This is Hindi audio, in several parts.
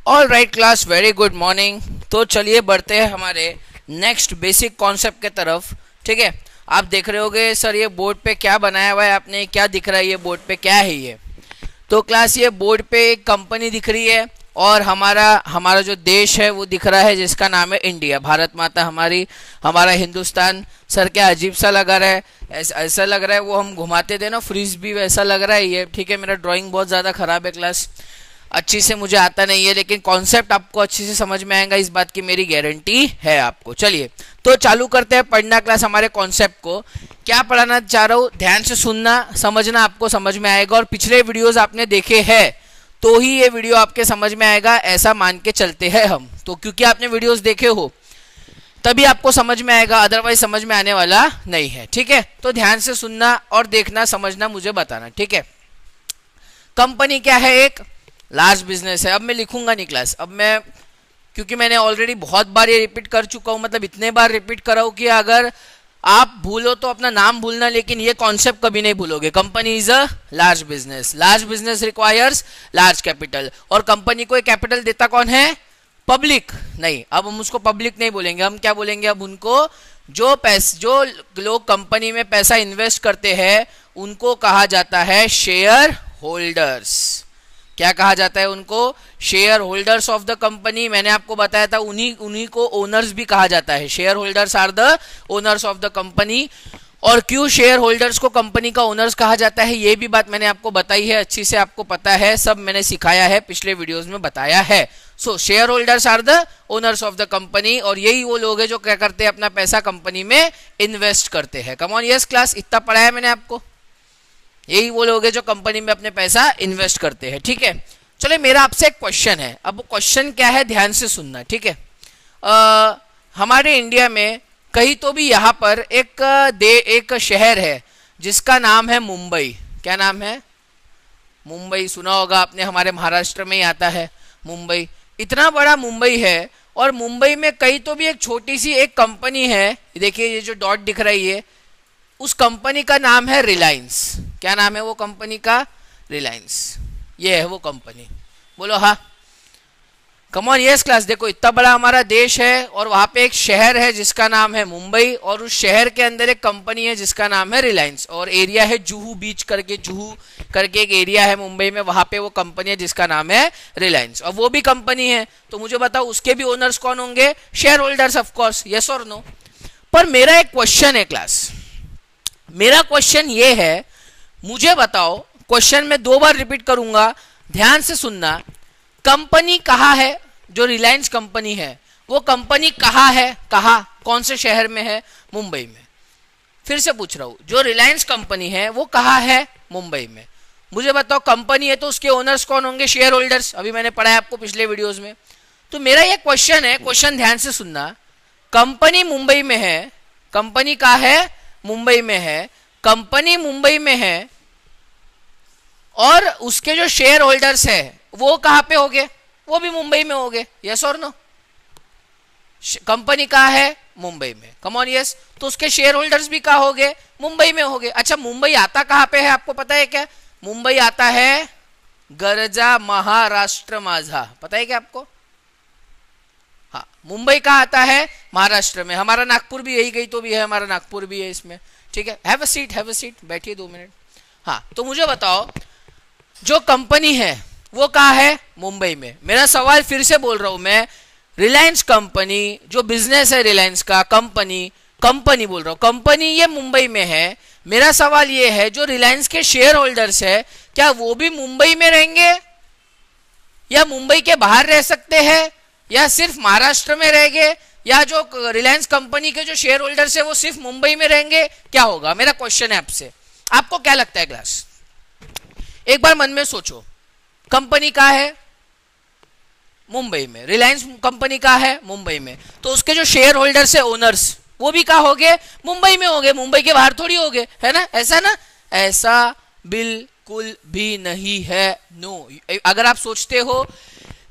All right class, very good morning. तो चलिए बढ़ते हैं हमारे नेक्स्ट बेसिक कॉन्सेप्ट के तरफ। ठीक है, आप देख रहे होगे सर ये बोर्ड पे क्या बनाया हुआ है आपने, क्या दिख रहा है ये बोर्ड पे, क्या है ये? तो क्लास ये बोर्ड पे एक कंपनी दिख रही है और हमारा जो देश है वो दिख रहा है जिसका नाम है इंडिया, भारत माता हमारी, हमारा हिंदुस्तान। सर क्या अजीब सा लगा रहा है, ऐसा लग रहा है वो हम घुमाते थे ना फ्रीज भी, वैसा लग रहा है ये। ठीक है, मेरा ड्राइंग बहुत ज़्यादा ख़राब है क्लास, अच्छी से मुझे आता नहीं है, लेकिन कॉन्सेप्ट आपको अच्छे से समझ में आएगा, इस बात की मेरी गारंटी है आपको। चलिए तो चालू करते हैं पढ़ना क्लास हमारे कॉन्सेप्ट को। क्या पढ़ाना चाह रहा हूँ, ध्यान से सुनना, समझना, आपको समझ में आएगा। और पिछले वीडियोस आपने देखे हैं तो ही ये वीडियो आपके समझ में आएगा, ऐसा मान के चलते हैं हम तो, क्योंकि आपने वीडियोस देखे हो तभी आपको समझ में आएगा, अदरवाइज समझ में आने वाला नहीं है। ठीक है, तो ध्यान से सुनना और देखना, समझना, मुझे बताना। ठीक है, कंपनी क्या है? एक लार्ज बिजनेस है। अब मैं लिखूंगा नहीं क्लास, अब मैं, क्योंकि मैंने ऑलरेडी बहुत बार ये रिपीट कर चुका हूं, मतलब इतने बार रिपीट कर रहा हूं कि अगर आप भूलो तो अपना नाम भूलना, लेकिन ये कॉन्सेप्ट कभी नहीं भूलोगे। Company is a large business, large business requires large capital, और कंपनी को कैपिटल देता कौन है? पब्लिक। नहीं, अब हम उसको पब्लिक नहीं बोलेंगे, हम क्या बोलेंगे? अब उनको जो लोग कंपनी में पैसा इन्वेस्ट करते हैं उनको कहा जाता है शेयर होल्डर्स। क्या कहा जाता है उनको? Share holders of the company. मैंने आपको बताया था उन्हीं को ओनर्स भी कहा जाता है। Share holders are the owners of the company. और क्यों शेयर होल्डर्स को कंपनी का ओनर्स कहा जाता है ये भी बात मैंने आपको बताई है, अच्छी से आपको पता है, सब मैंने सिखाया है, पिछले वीडियोस में बताया है। So share holders are the owners of the company, और यही वो लोग हैं जो क्या करते हैं, अपना पैसा कंपनी में इन्वेस्ट करते हैं। कम ऑन, यस क्लास, इतना पढ़ाया मैंने आपको। यही वो लोग हैं जो कंपनी में अपने पैसा इन्वेस्ट करते हैं। ठीक है, चलो मेरा आपसे एक क्वेश्चन है। अब क्वेश्चन क्या है, ध्यान से सुनना। ठीक है, हमारे इंडिया में कहीं तो भी यहाँ पर एक शहर है जिसका नाम है मुंबई। क्या नाम है? मुंबई। सुना होगा आपने, हमारे महाराष्ट्र में ही आता है मुंबई। इतना बड़ा मुंबई है, और मुंबई में कहीं तो भी एक छोटी सी एक कंपनी है, देखिए ये जो डॉट दिख रही है, उस कंपनी का नाम है रिलायंस। क्या नाम है वो कंपनी का? रिलायंस। ये है वो कंपनी। बोलो हाँ। Come on, yes class. देखो इतना बड़ा हमारा देश है और वहां पे एक शहर है जिसका नाम है मुंबई, और उस शहर के अंदर एक कंपनी है जिसका नाम है रिलायंस, और एरिया है जुहू बीच करके, जुहू करके एक एरिया है मुंबई में, वहां पे वो कंपनी है जिसका नाम है रिलायंस। और वो भी कंपनी है, तो मुझे बताओ उसके भी ओनर्स कौन होंगे? Share holders, of course, yes और नो। पर मेरा एक क्वेश्चन है क्लास, मेरा क्वेश्चन ये है, मुझे बताओ, क्वेश्चन में 2 बार रिपीट करूंगा, ध्यान से सुनना। कंपनी कहाँ है? जो रिलायंस कंपनी है वो कंपनी कहाँ है? कहाँ, कौन से शहर में है? मुंबई में। फिर से पूछ रहा हूं, जो रिलायंस कंपनी है वो कहाँ है? मुंबई में। मुझे बताओ, कंपनी है तो उसके ओनर्स कौन होंगे? Share holders. अभी मैंने पढ़ाया आपको पिछले वीडियोस में। तो मेरा ये क्वेश्चन है, क्वेश्चन ध्यान से सुनना। कंपनी मुंबई में है, कंपनी कहाँ है? मुंबई में है। कंपनी मुंबई में है, और उसके जो शेयर होल्डर्स है वो कहाँ पे होंगे? वो भी मुंबई में होंगे, यस और नो। कंपनी कहाँ है? मुंबई में। Come on, yes. तो उसके शेयर होल्डर्स भी कहाँ होंगे? मुंबई में होंगे। अच्छा, मुंबई आता कहाँ पे है आपको पता है क्या? मुंबई आता है गर्जा महाराष्ट्र माझा। पता है क्या आपको? हाँ, मुंबई कहाँ आता है? महाराष्ट्र में। हमारा नागपुर भी यही, गई तो भी है, हमारा नागपुर भी है इसमें। ठीक है, have a seat, have a seat, बैठिए 2 मिनट। हाँ, तो मुझे बताओ, जो कंपनी है वो कहाँ है? मुंबई में। मेरा सवाल फिर से बोल रहा हूं मैं, रिलायंस कंपनी, जो बिजनेस है रिलायंस का, कंपनी बोल रहा हूं, कंपनी ये मुंबई में है। मेरा सवाल ये है, जो रिलायंस के शेयर होल्डर्स है क्या वो भी मुंबई में रहेंगे, या मुंबई के बाहर रह सकते हैं, या सिर्फ महाराष्ट्र में रहेंगे, या जो रिलायंस कंपनी के जो शेयर होल्डर्स है वो सिर्फ मुंबई में रहेंगे? क्या होगा? मेरा क्वेश्चन है आपसे, आपको क्या लगता है क्लास? एक बार मन में सोचो। कंपनी कहाँ है? मुंबई में। रिलायंस कंपनी कहाँ है? मुंबई में। तो उसके जो शेयर होल्डर्स है, ओनर्स, वो भी कहाँ होंगे? मुंबई में होंगे, मुंबई के बाहर थोड़ी होंगे, है ना? ऐसा ना? ऐसा बिल्कुल भी नहीं है, नो। अगर आप सोचते हो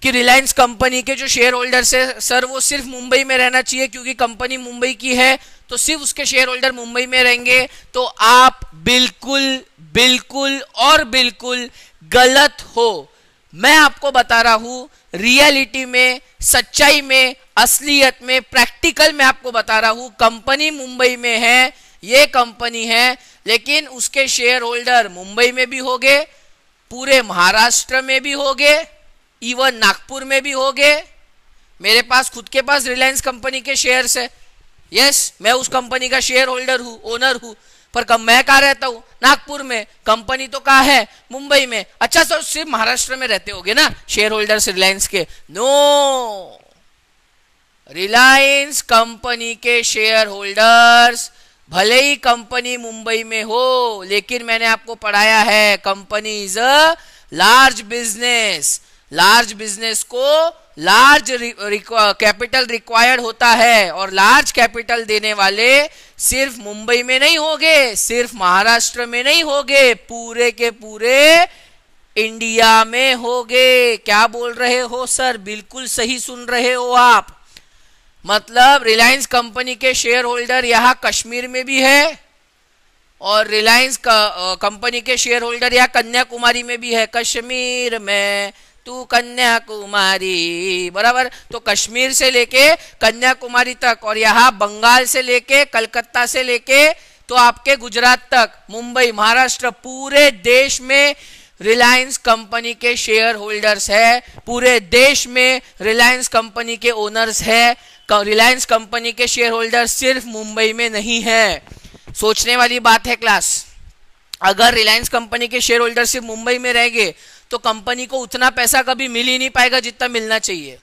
कि रिलायंस कंपनी के जो शेयर होल्डर्स है सर वो सिर्फ मुंबई में रहना चाहिए क्योंकि कंपनी मुंबई की है, तो सिर्फ उसके शेयर होल्डर मुंबई में रहेंगे, तो आप बिल्कुल बिल्कुल और बिल्कुल गलत हो। मैं आपको बता रहा हूं रियलिटी में, सच्चाई में, असलियत में, प्रैक्टिकल में आपको बता रहा हूं। कंपनी मुंबई में है, ये कंपनी है, लेकिन उसके शेयर होल्डर मुंबई में भी होंगे, पूरे महाराष्ट्र में भी होंगे, इवन नागपुर में भी होंगे। मेरे पास खुद के पास रिलायंस कंपनी के शेयर्स है। यस, मैं उस कंपनी का शेयर होल्डर हूं, ओनर हूं, पर मैं कहाँ रहता हूं? नागपुर में। कंपनी तो कहाँ है? मुंबई में। अच्छा सर, सिर्फ महाराष्ट्र में रहते होगे ना शेयर होल्डर्स रिलायंस के? नो, रिलायंस कंपनी के शेयर होल्डर्स भले ही कंपनी मुंबई में हो, लेकिन मैंने आपको पढ़ाया है company is a large business. Large business को लार्ज कैपिटल रिक्वायर्ड होता है, और लार्ज कैपिटल देने वाले सिर्फ मुंबई में नहीं होंगे, सिर्फ महाराष्ट्र में नहीं होंगे, पूरे के पूरे इंडिया में होंगे। क्या बोल रहे हो सर? बिल्कुल सही सुन रहे हो आप। मतलब रिलायंस कंपनी के शेयर होल्डर यहाँ कश्मीर में भी है, और रिलायंस कंपनी के शेयर होल्डर यहाँ कन्याकुमारी में भी है। कश्मीर में तू कन्याकुमारी, बराबर। तो कश्मीर से लेके कन्याकुमारी तक, और यहाँ बंगाल से लेके, कलकत्ता से लेके तो आपके गुजरात तक, मुंबई, महाराष्ट्र, पूरे देश में रिलायंस कंपनी के शेयर होल्डर्स है, पूरे देश में रिलायंस कंपनी के ओनर्स है। रिलायंस कंपनी के शेयर होल्डर सिर्फ मुंबई में नहीं है। सोचने वाली बात है क्लास। अगर रिलायंस कंपनी के शेयर होल्डर सिर्फ मुंबई में रहेंगे तो कंपनी को उतना पैसा कभी मिल ही नहीं पाएगा जितना मिलना चाहिए,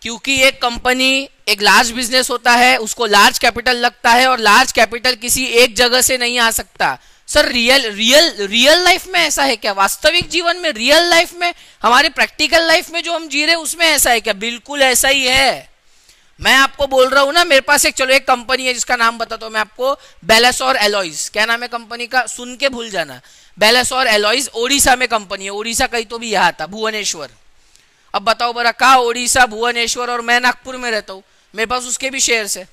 क्योंकि एक कंपनी एक लार्ज बिजनेस होता है, उसको लार्ज कैपिटल लगता है, और लार्ज कैपिटल किसी एक जगह से नहीं आ सकता। सर रियल लाइफ में ऐसा है क्या? वास्तविक जीवन में, रियल लाइफ में, हमारे प्रैक्टिकल लाइफ में जो हम जी रहे हैं उसमें ऐसा है क्या? बिल्कुल ऐसा ही है। मैं आपको बोल रहा हूं ना, मेरे पास एक कंपनी है जिसका नाम बताता हूं मैं आपको, बेलासोर एलॉयज। क्या नाम है कंपनी का? सुन के भूल जाना। बेलासोर एलॉयज ओडिशा में कंपनी है। ओडिशा कहीं तो भी यहाँ था, भुवनेश्वर। अब बताओ बरा, कहा ओडिशा, भुवनेश्वर, और मैं नागपुर में रहता हूं, मेरे पास उसके भी शेयर्स है।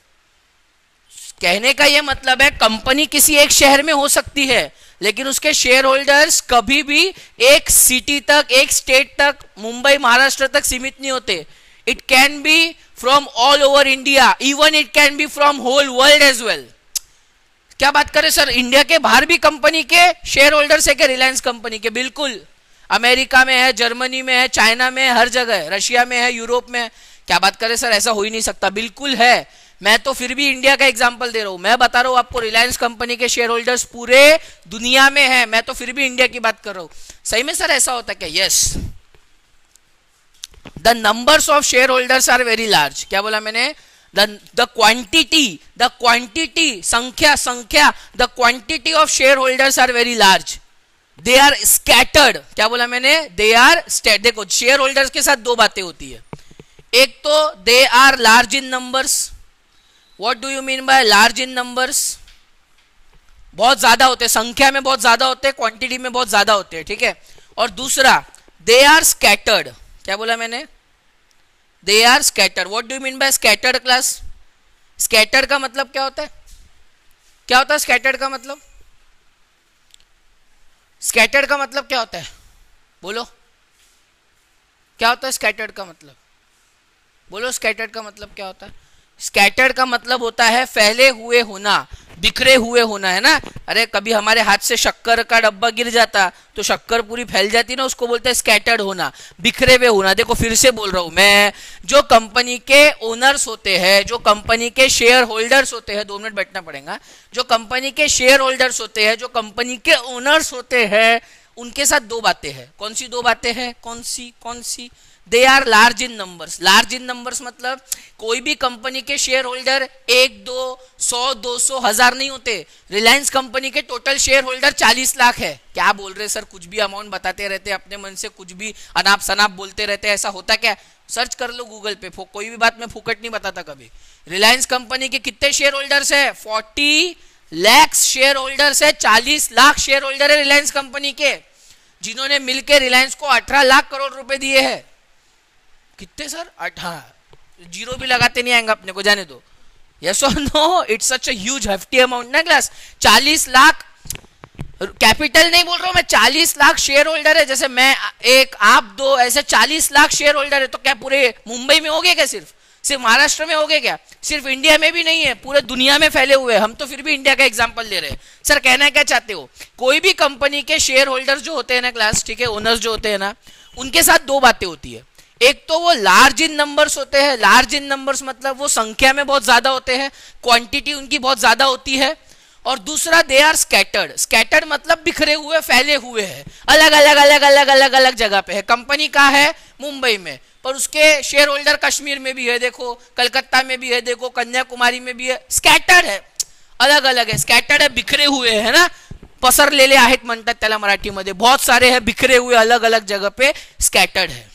कहने का यह मतलब है कंपनी किसी एक शहर में हो सकती है, लेकिन उसके शेयर होल्डर्स कभी भी एक सिटी तक, एक स्टेट तक, मुंबई, महाराष्ट्र तक सीमित नहीं होते। It can be from all over India, even it can be from whole world as well. क्या बात करें सर, इंडिया के बाहर भी कंपनी के शेयर होल्डर्स है क्या रिलायंस कंपनी के? बिल्कुल। अमेरिका में है, जर्मनी में है, चाइना में है, हर जगह है, रशिया में है, यूरोप में है। क्या बात करें सर, ऐसा हो ही नहीं सकता। बिल्कुल है। मैं तो फिर भी इंडिया का एग्जांपल दे रहा हूं। मैं बता रहा हूं आपको रिलायंस कंपनी के शेयर होल्डर्स पूरे दुनिया में है, मैं तो फिर भी इंडिया की बात कर रहा हूं। सही में सर ऐसा होता क्या? Yes, the numbers of share holders are very large. क्या बोला मैंने? द क्वांटिटी, संख्या, the quantity of share holders are very large. They are scattered. क्या बोला मैंने? They are scattered. देखो, शेयर होल्डर्स के साथ दो बातें होती है। एक तो they are large in numbers. What do you mean by large in numbers? बहुत ज्यादा होते हैं, संख्या में बहुत ज्यादा होते हैं, क्वांटिटी में बहुत ज्यादा होते हैं, ठीक है। और दूसरा, दे आर स्कैटर्ड। क्या बोला मैंने? They are scattered. What do you mean by scattered class? Scattered का मतलब क्या होता है? क्या होता है स्कैटर्ड का मतलब? स्कैटर्ड का मतलब क्या होता है? बोलो, क्या होता है स्कैटर्ड का मतलब? बोलो, स्कैटर्ड का मतलब क्या होता है? स्कैटर्ड का मतलब होता है फैले हुए होना, बिखरे हुए होना, है ना। अरे कभी हमारे हाथ से शक्कर का डब्बा गिर जाता तो शक्कर पूरी फैल जाती ना, उसको बोलते हैं स्कैटर्ड होना, बिखरे हुए होना। देखो फिर से बोल रहा हूं मैं, जो कंपनी के ओनर्स होते हैं, जो कंपनी के शेयर होल्डर्स होते हैं, 2 मिनट बैठना पड़ेगा, जो कंपनी के शेयर होल्डर्स होते हैं, जो कंपनी के ओनर्स होते हैं, उनके साथ दो बातें हैं। कौन सी दो बातें हैं? कौन सी? They are large in numbers. Large in numbers मतलब कोई भी कंपनी के शेयर होल्डर 1, 2, 100, 200, 1000 नहीं होते। रिलायंस कंपनी के टोटल शेयर होल्डर 40 लाख है। क्या बोल रहे सर, कुछ भी अमाउंट बताते रहते, अपने मन से कुछ भी अनाप शनाप बोलते रहते, ऐसा होता क्या? सर्च कर लो गूगल पे, कोई भी बात मैं फुकट नहीं बताता कभी। रिलायंस कंपनी के कितने शेयर होल्डर्स है? 40 लाख शेयर होल्डर्स है। 40 लाख शेयर होल्डर है रिलायंस कंपनी के, जिन्होंने मिलकर रिलायंस को 18 लाख करोड़ रुपए दिए हैं। कितने सर? 18। जीरो भी लगाते नहीं आएंगे अपने को, जाने दो। यस और no? It's such a huge hefty amount ना क्लास। 40 लाख कैपिटल नहीं बोल रहा हूं मैं, 40 लाख शेयर होल्डर है, जैसे मैं एक, आप दो, ऐसे 40 लाख शेयर होल्डर है, तो क्या पूरे मुंबई में हो गए क्या? सिर्फ महाराष्ट्र में हो गए क्या? सिर्फ इंडिया में भी नहीं है, पूरे दुनिया में फैले हुए हैं। हम तो फिर भी इंडिया का एग्जांपल ले रहे हैं। सर कहना क्या चाहते हो? कोई भी कंपनी के शेयर होल्डर जो होते हैं ना क्लास, ठीक है, ओनर्स जो होते हैं ना, उनके साथ दो बातें होती है। एक तो वो लार्ज इन नंबर्स होते हैं, लार्ज इन नंबर्स मतलब वो संख्या में बहुत ज्यादा होते हैं, क्वांटिटी उनकी बहुत ज्यादा होती है। और दूसरा दे आर स्कैटर्ड, स्कैटर्ड मतलब बिखरे हुए, फैले हुए हैं, अलग अलग अलग अलग अलग अलग जगह पे है। कंपनी का है मुंबई में, पर उसके शेयर होल्डर कश्मीर में भी है, देखो कलकत्ता में भी है, देखो कन्याकुमारी में भी है, स्कैटर्ड है, अलग अलग है, स्कैटर्ड है, बिखरे हुए है ना, पसरलेले आहेत म्हणतात त्याला मराठीमध्ये, बहुत सारे हैं बिखरे हुए अलग अलग जगह पे, स्कैटर्ड है।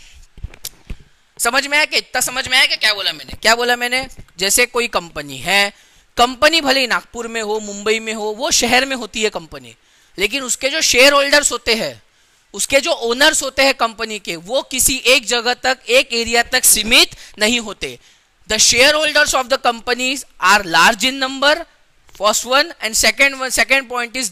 समझ में आया कि इतना समझ में आया कि क्या बोला मैंने? जैसे कोई कंपनी है, कंपनी भले ही नागपुर में हो, मुंबई में हो, वो शहर में होती है कंपनी, लेकिन उसके जो शेयर होल्डर्स होते हैं, उसके जो ओनर्स होते हैं कंपनी के, वो किसी एक जगह तक, एक एरिया तक सीमित नहीं होते। The share holders of the companies are large in number, first one, and second point is